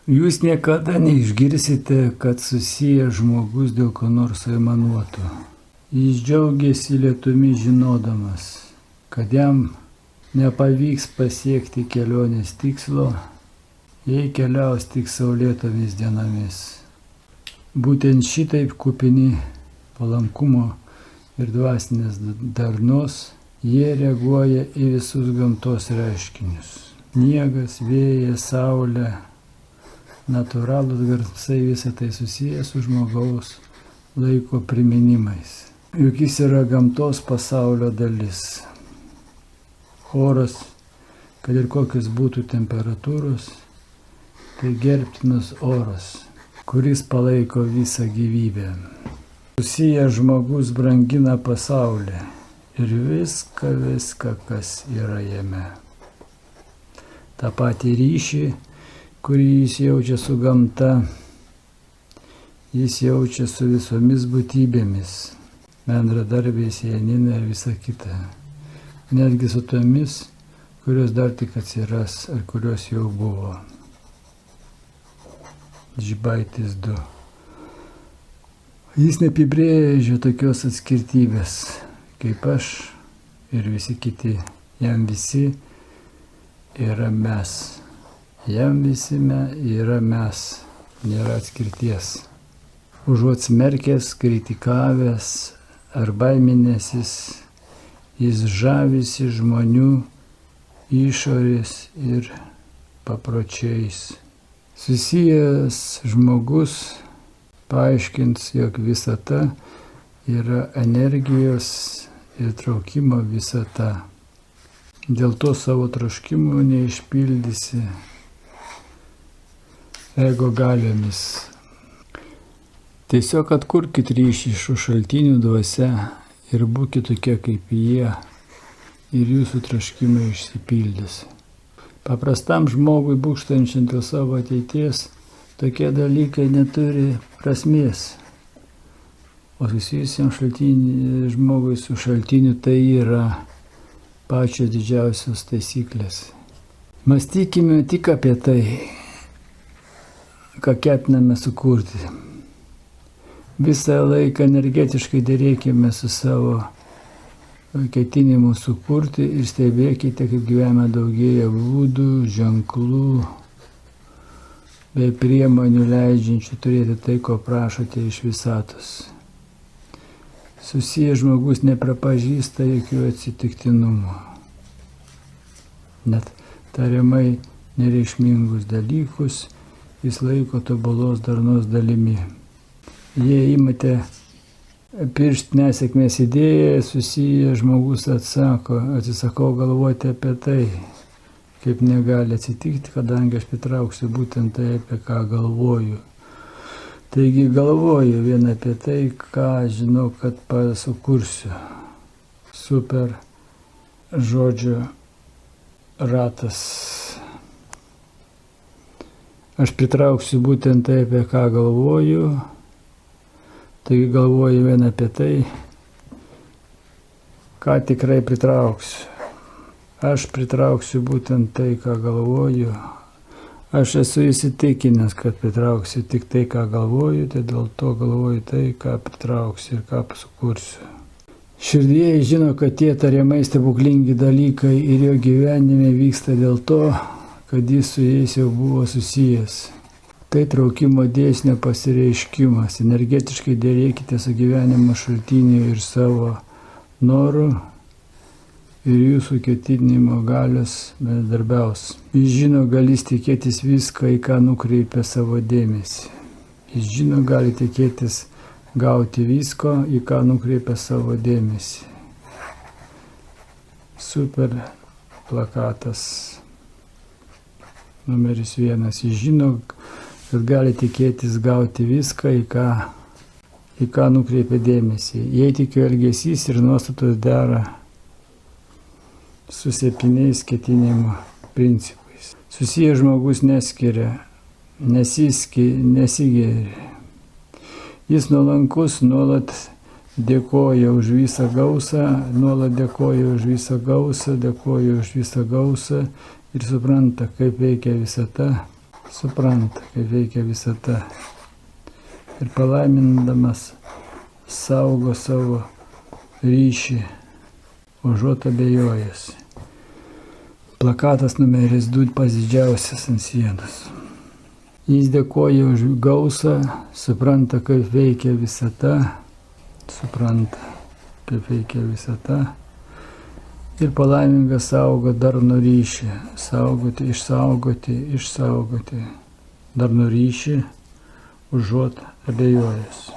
Jūs niekada neišgirsite, kad susijęs žmogus dėl ko nors aimanuotų. Jis džiaugiasi lietumi žinodamas, kad jam nepavyks pasiekti kelionės tikslo, jei keliaus tik saulėtomis dienomis. Būtent šitaip kupini palankumo ir dvasinės darnos, jie reaguoja į visus gamtos reiškinius. Sniegas, vėjas, saulė, natūralūs garsai, visą tai susiję su žmogaus laiko priminimais. Juk jis yra gamtos pasaulio dalis. Oras, kad ir kokios būtų temperatūros, tai gerbtinas oras, kuris palaiko visą gyvybę. Susijęs žmogus brangina pasaulį ir viską, kas yra jame. Ta pati ryšį, kurį jis jaučia su gamta, jis jaučia su visomis būtybėmis, bendradarbiais, Janina ir visa kita. Netgi su tomis, kurios dar tik atsiras ar kurios jau buvo. Žibaitis 2. Jis neapibrėžia tokios atskirtybės, kaip aš ir visi kiti. Jam visi yra mes. Jam visi yra mes, nėra atskirties. Užuot smerkęs, kritikavęs ar baiminęsis, jis žavisi žmonių išorės ir papročiais. Susijęs žmogus paaiškins, jog visata yra energijos ir traukimo visata. Dėl to savo troškimų neišpildysi ego galiomis. Tiesiog atkurkit ryšį su šaltinių dvasia ir būkit tokie kaip jie ir jūsų troškimai išsipildys. Paprastam žmogui būkštančiam dėl savo ateities tokie dalykai neturi prasmės. O susijusiam žmogui su šaltiniu tai yra pačios didžiausios taisyklės. Mąstykime tik apie tai, ką ketiname sukurti. Visą laiką energetiškai dėrėkime su savo ketinimu sukurti ir stebėkite, kaip gyvenime daugėja būdų, ženklų, bei priemonių leidžiančių turėti tai, ko prašote iš visatos. Susijęs žmogus nepripažįsta jokių atsitiktinumų, net tariamai nereikšmingus dalykus jis laiko tobulos darnos dalimi. Jei imate piršti nesėkmės idėją, susijęs žmogus atsisakau galvoti apie tai, kaip negali atsitikti, kadangi aš pritrauksiu būtent tai, apie ką galvoju. Taigi galvoju vien apie tai, ką žinau, kad sukursiu. Super žodžio ratas. Aš pritrauksiu būtent tai, apie ką galvoju. Taigi galvoju vien apie tai, ką tikrai pritrauksiu. Aš pritrauksiu būtent tai, ką galvoju. Aš esu įsitikinęs, kad pritrauksiu tik tai, ką galvoju, tai dėl to galvoju tai, ką pritrauksiu ir ką sukursiu. Širdyje žino, kad tie tariamai stebuklingi dalykai ir jo gyvenime vyksta dėl to, kad jis su jais jau buvo susijęs. Tai traukimo dėsnio pasireiškimas. Energetiškai dėrėkite su gyvenimo šaltiniu ir savo noru ir jūsų ketinimo galios bendradarbiaus. Jis žino, galės tikėtis viską, į ką nukreipia savo dėmesį. Jis žino, gali tikėtis gauti visko, į ką nukreipia savo dėmesį. Super plakatas numeris 1. Jis žino, kad gali tikėtis gauti viską, į ką nukreipia dėmesį. Jei tik jo elgesys ir nuostatos dera su 7 ketinimo principais. Susijęs žmogus neskiria, nesigeria. Jis nuolankus, nuolat dėkoja už visą gausą, nuolat dėkoja už visą gausą, dėkoja už visą gausą ir supranta, kaip veikia visata. supranta, kaip veikia visata. Ir palaimindamas saugo savo ryšį, užuot abejojęs. Plakatas numeris 2 pats didžiausias ant sienos. Jis dėkoja už gausą, supranta, kaip veikia visata, ir palaimingas saugo darnų ryšį, išsaugoti darnų ryšį, užuot abejojęs.